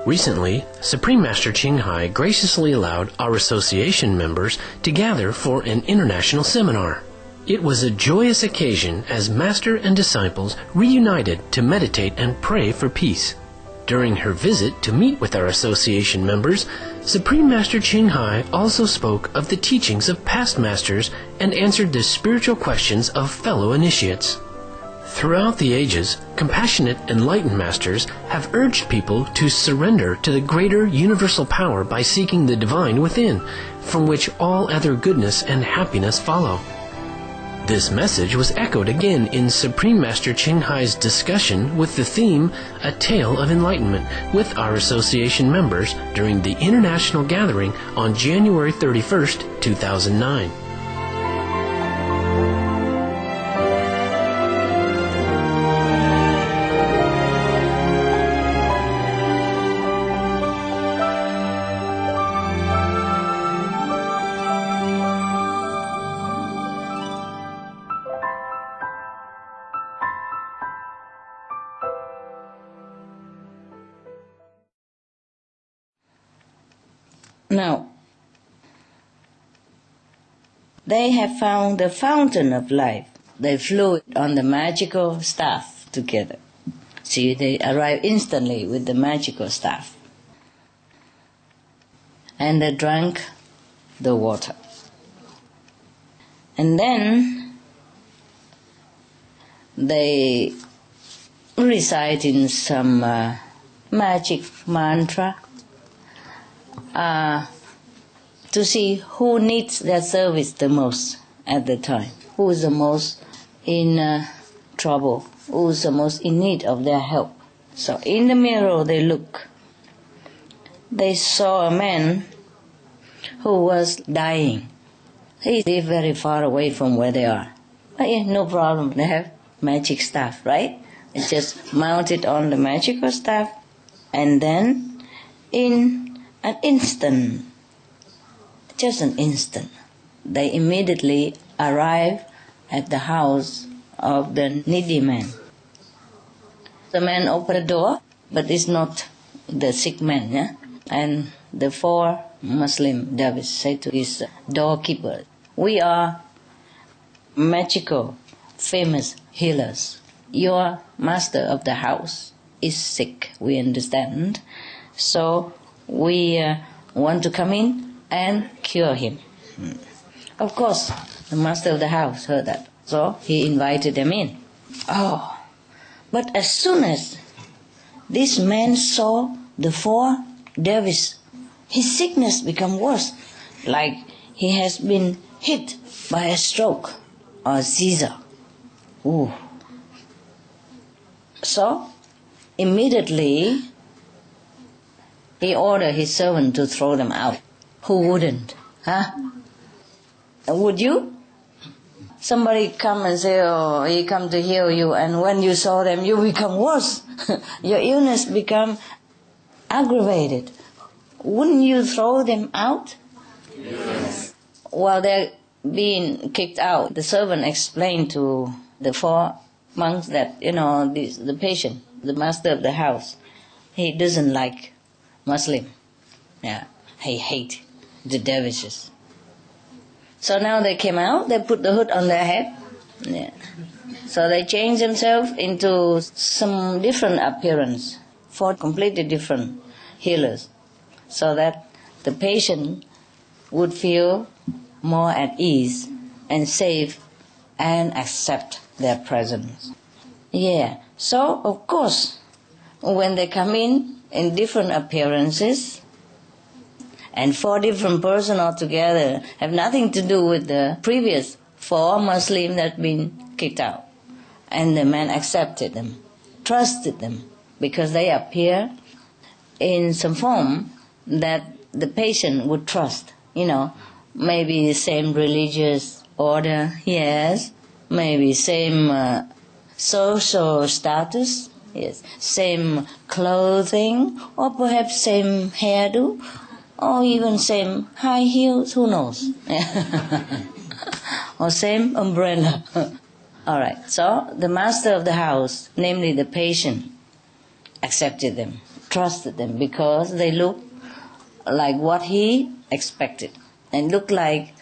Recently, Supreme Master Ching Hai graciously allowed our association members to gather for an international seminar. It was a joyous occasion as Master and disciples reunited to meditate and pray for peace. During her visit to meet with our association members, Supreme Master Ching Hai also spoke of the teachings of past masters and answered the spiritual questions of fellow initiates. Throughout the ages, compassionate enlightened masters have urged people to surrender to the greater universal power by seeking the divine within, from which all other goodness and happiness follow. This message was echoed again in Supreme Master Ching Hai's discussion with the theme A Tale of Enlightenment with our association members during the international gathering on January 31st, 2009. Now, they have found the fountain of life. They flew on the magical staff together. See, they arrived instantly with the magical staff. And they drank the water. And then they recited some magic mantra to see who needs their service the most at the time, who is the most in trouble, who is the most in need of their help. So in the mirror they look. They saw a man who was dying. He lived very far away from where they are. But yeah, no problem, they have magic staff, right? They just mount it on the magical staff, and then in an instant, just an instant, they immediately arrive at the house of the needy man. The man opened the door, but it's not the sick man, yeah? And the 4 Muslim dervishes say to his doorkeeper, "We are magical, famous healers. Your master of the house is sick, we understand. So we want to come in and cure him." Of course, the master of the house heard that, so he invited them in. Oh, but as soon as this man saw the 4 dervishes, his sickness became worse, like he has been hit by a stroke or seizure. Ooh. So, immediately, he ordered his servant to throw them out. Who wouldn't? Huh? Would you? Somebody come and say, "Oh, he come to heal you," and when you saw them, you become worse. Your illness become aggravated. Wouldn't you throw them out? Yes. While they're being kicked out, the servant explained to the 4 monks that, the patient, the master of the house, he doesn't like Muslim. Yeah, he hate the dervishes. So now they came out, they put the hood on their head. Yeah. So they changed themselves into some different appearance, 4 completely different healers, so that the patient would feel more at ease and safe and accept their presence. Yeah, so of course, when they come in different appearances, and 4 different persons altogether have nothing to do with the previous 4 Muslims that had been kicked out. And the man accepted them, trusted them, because they appear in some form that the patient would trust. Maybe the same religious order, yes, maybe same social status, yes, same clothing, or perhaps same hairdo, or even same high heels, who knows? Or same umbrella. All right, so the master of the house, namely the patient, accepted them. trusted them because they looked like what he expected and looked like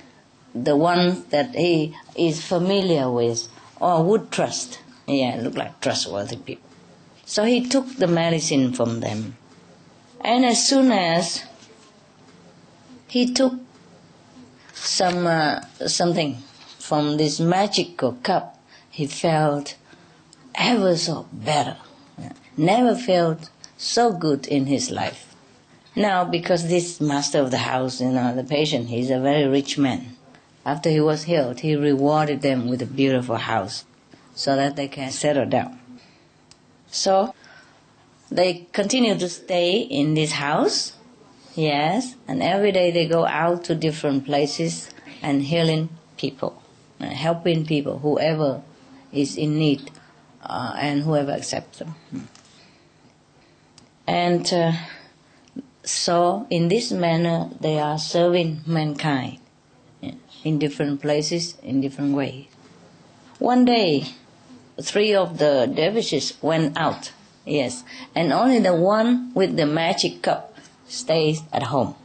the ones that he is familiar with or would trust. Yeah, looked like trustworthy people. So he took the medicine from them. And as soon as he took something from this magical cup, he felt ever so better. Never felt so good in his life. Now, because this master of the house, the patient, he's a very rich man. After he was healed, he rewarded them with a beautiful house so that they can settle down. So they continue to stay in this house, yes, and every day they go out to different places and healing people, helping people, whoever is in need and whoever accepts them. And so in this manner they are serving mankind in different places, in different ways. One day, 3 of the dervishes went out, yes, and only the one with the magic cup stays at home.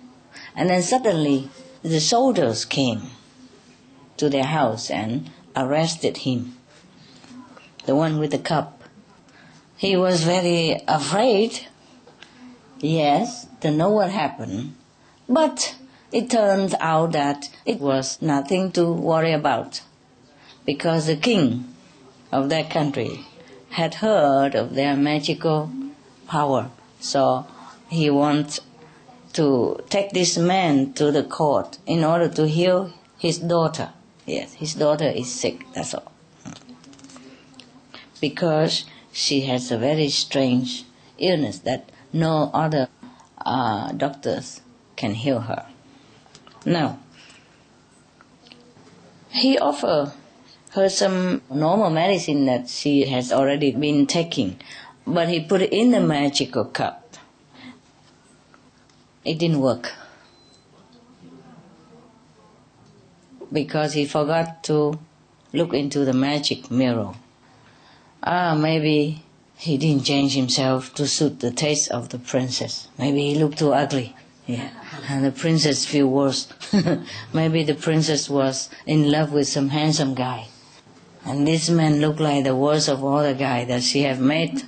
And then suddenly the soldiers came to their house and arrested him, the one with the cup. He was very afraid, yes, to know what happened, but it turns out that it was nothing to worry about, because the king of that country had heard of their magical power. So he wants to take this man to the court in order to heal his daughter. Yes, his daughter is sick, that's all. Because she has a very strange illness that no other doctors can heal her. Now, he offered her some normal medicine that she has already been taking, but he put it in the magical cup. It didn't work because he forgot to look into the magic mirror. Maybe he didn't change himself to suit the taste of the princess. Maybe he looked too ugly. Yeah, and the princess feel worse. Maybe the princess was in love with some handsome guy. And this man looked like the worst of all the guys that she have made,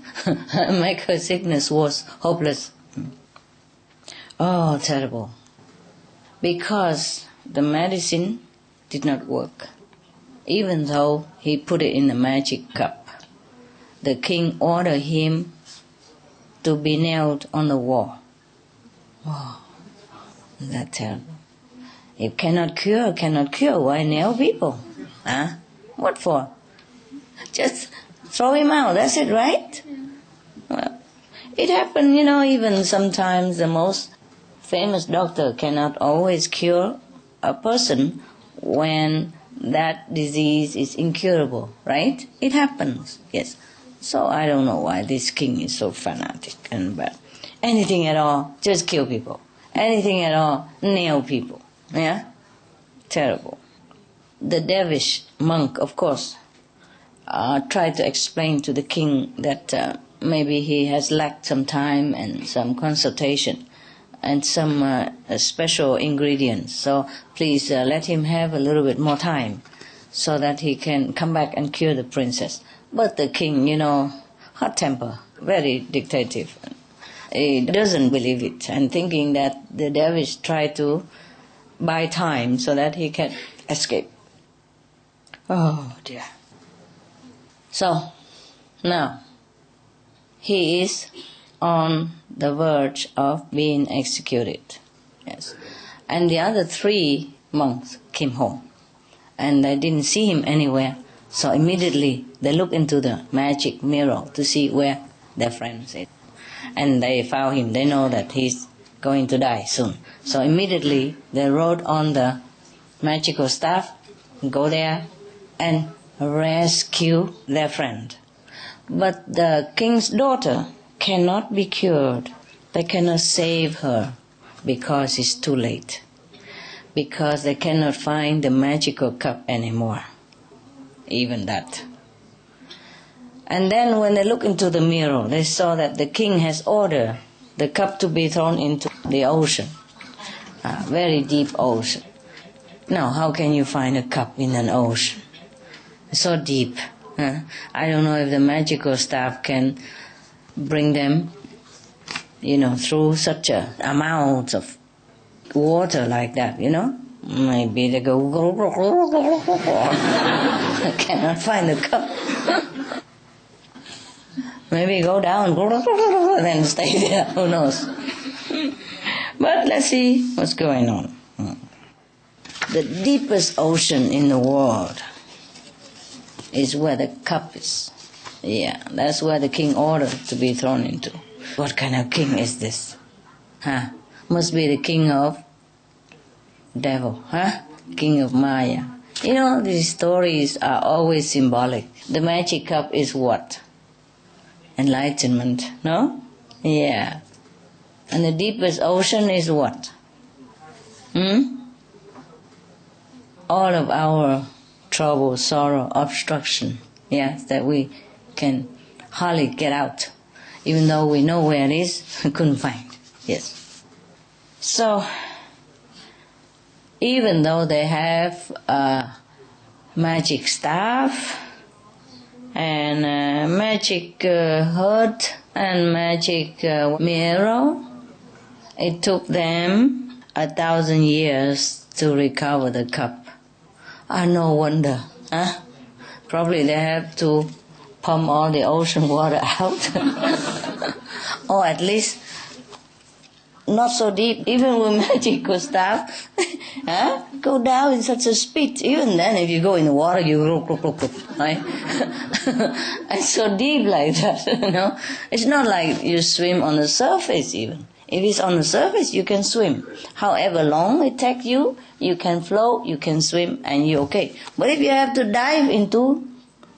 make her sickness worse, hopeless. Oh, terrible. Because the medicine did not work, even though he put it in the magic cup. The king ordered him to be nailed on the wall. Oh, that's terrible. If cannot cure, why nail people? Huh? What for? Just throw him out, that's it, right? Well, it happened, even sometimes the most famous doctor cannot always cure a person when that disease is incurable, right? It happens, yes. So I don't know why this king is so fanatic and bad. Anything at all, just kill people. Anything at all, nail people. Yeah? Terrible. The dervish monk, of course, tried to explain to the king that maybe he has lacked some time and some consultation and some special ingredients. So please let him have a little bit more time so that he can come back and cure the princess. But the king, hot temper, very dictative. He doesn't believe it and thinking that the dervish tried to buy time so that he can escape. Oh dear. So now he is on the verge of being executed. Yes. And the other 3 monks came home and they didn't see him anywhere. So immediately they looked into the magic mirror to see where their friend is. And they found him. They know that he's going to die soon. So immediately they wrote on the magical staff, go there and rescue their friend. But the king's daughter cannot be cured. They cannot save her because it's too late. Because they cannot find the magical cup anymore. Even that. And then when they looked into the mirror, they saw that the king has ordered the cup to be thrown into the ocean, a very deep ocean. Now, how can you find a cup in an ocean? So deep. I don't know if the magical staff can bring them, through such a amount of water like that, Maybe they go, I cannot find the cup. Maybe go down, and then stay there, who knows. But let's see what's going on. The deepest ocean in the world is where the cup is. Yeah, that's where the king ordered to be thrown into. What kind of king is this? Must be the king of devil, king of Maya. These stories are always symbolic. The magic cup is what? Enlightenment, no? Yeah. And the deepest ocean is what? All of our trouble, sorrow, obstruction, that we can hardly get out. Even though we know where it is, we couldn't find. Yes. So, even though they have a magic staff and magic hut and magic mirror, it took them 1,000 years to recover the cup. No wonder. Probably they have to pump all the ocean water out. Or at least not so deep, even with magical staff. Go down in such a speed. Even then, if you go in the water, you right? It's so deep like that, It's not like you swim on the surface even. If it's on the surface, you can swim. However long it takes you, you can float, you can swim, and you're okay. But if you have to dive into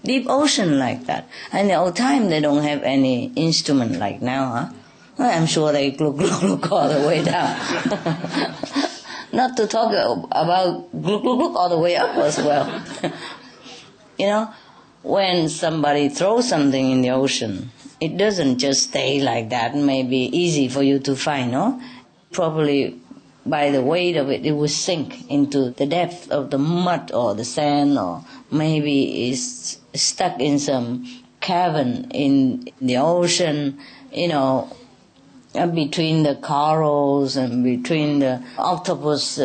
deep ocean like that, and the old time they don't have any instrument like now, I'm sure they look all the way down. Not to talk about look all the way up as well. When somebody throws something in the ocean, it doesn't just stay like that and may be easy for you to find, no? Probably by the weight of it, it will sink into the depth of the mud or the sand, or maybe it's stuck in some cavern in the ocean, between the corals and between the octopus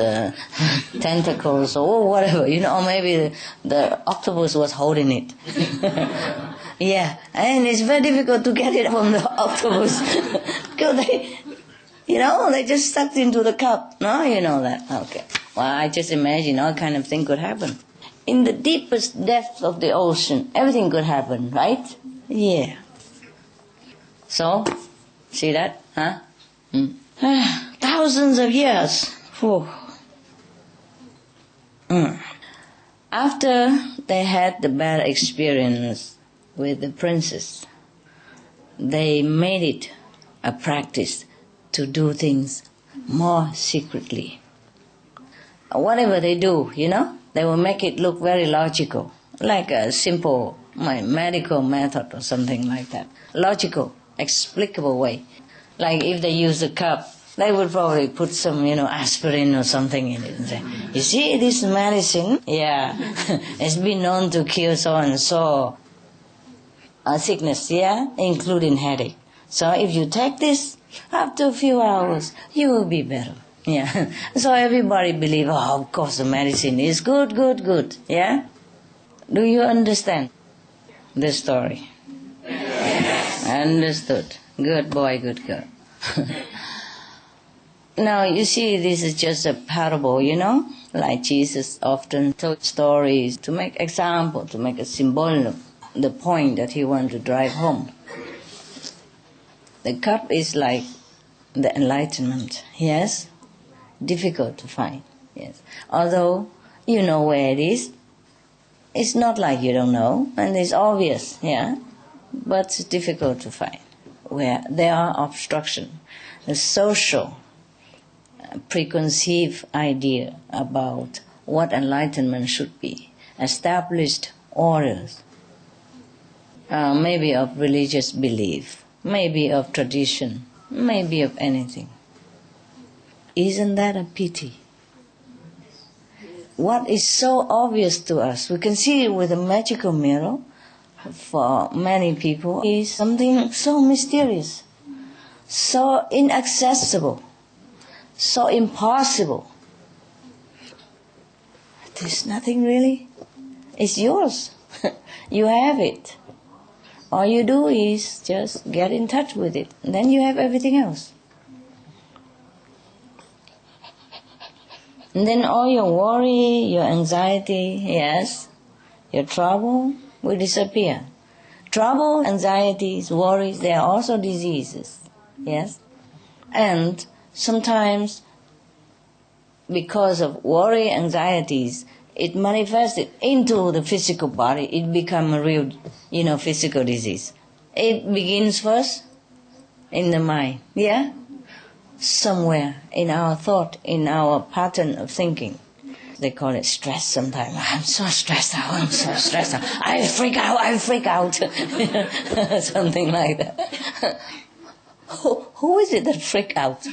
tentacles or whatever, or maybe the octopus was holding it. Yeah, and it's very difficult to get it from the octopus because they just stuck into the cup. No, you know that. Okay. Well, I just imagine all kind of thing could happen. In the deepest depths of the ocean, everything could happen, right? Yeah. So, see that? Thousands of years. Whew. After they had the bad experience with the princess, they made it a practice to do things more secretly. Whatever they do, they will make it look very logical, like a simple medical method or something like that. Logical, explicable way. Like if they use a cup, they would probably put some, aspirin or something in it and say, you see this medicine? Yeah, it's been known to cure so and so sickness, including headache. So if you take this, after a few hours, you will be better. Yeah. So everybody believe, of course the medicine is good, yeah? Do you understand the story? Understood. Good boy, good girl. Now, you see, this is just a parable, like Jesus often told stories to make example, to make a symbol of the point that he wanted to drive home. The cup is like the enlightenment, yes? Difficult to find, yes. Although you know where it is, it's not like you don't know, and it's obvious, but it's difficult to find. Where there are obstruction, the social preconceived idea about what enlightenment should be, established orders, maybe of religious belief, maybe of tradition, maybe of anything. Isn't that a pity? What is so obvious to us, we can see it with a magical mirror, for many people, is something so mysterious, so inaccessible, so impossible. There's nothing really. It's yours. You have it. All you do is just get in touch with it. And then you have everything else. And then all your worry, your anxiety, yes, your trouble will disappear. Trouble, anxieties, worries, they are also diseases. Yes? And sometimes because of worry, anxieties, it manifested into the physical body. It becomes a real, physical disease. It begins first in the mind, yeah? Somewhere in our thought, in our pattern of thinking. They call it stress sometimes. I'm so stressed out, I freak out. Something like that. Who is it that freak out?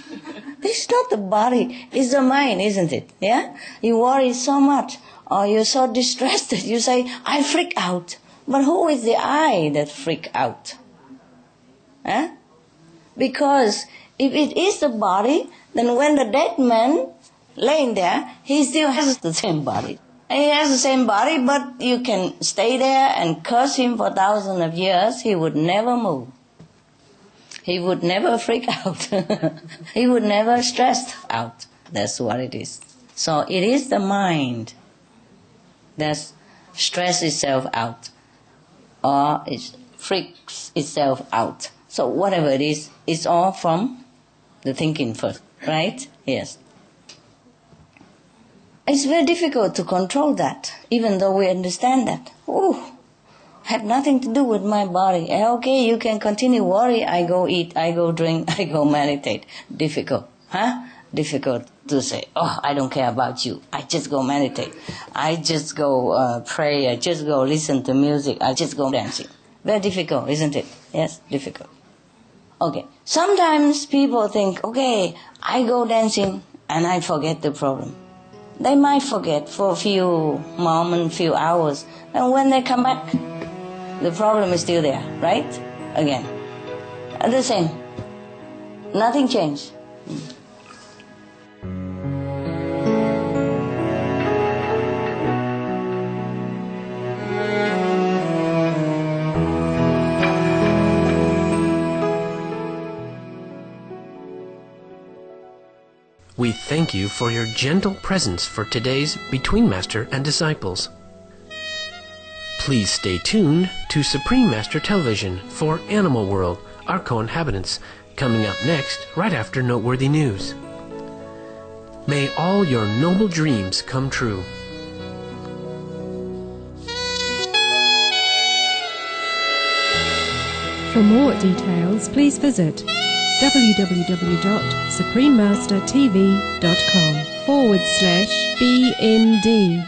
It's not the body, it's the mind, isn't it? Yeah? You worry so much, or you're so distressed that you say, I freak out. But who is the I that freak out? Huh? Because if it is the body, then when the dead man laying there, he still has the same body. He has the same body, but you can stay there and curse him for thousands of years, he would never move. He would never freak out. He would never stress out. That's what it is. So it is the mind that stresses itself out, or it freaks itself out. So whatever it is, it's all from the thinking first, right? Yes. It's very difficult to control that, even though we understand that. Have nothing to do with my body. Okay, you can continue worry, I go eat, I go drink, I go meditate. Difficult, huh? Difficult to say, I don't care about you. I just go meditate. I just go pray, I just go listen to music, I just go dancing. Very difficult, isn't it? Yes, difficult. Okay, sometimes people think, I go dancing and I forget the problem. They might forget for a few moments, few hours, and when they come back, the problem is still there, right? Again. The same. Nothing changed. We thank you for your gentle presence for today's Between Master and Disciples. Please stay tuned to Supreme Master Television for Animal World, our co-inhabitants, coming up next right after Noteworthy News. May all your noble dreams come true. For more details, please visit www.suprememastertv.com/BMD.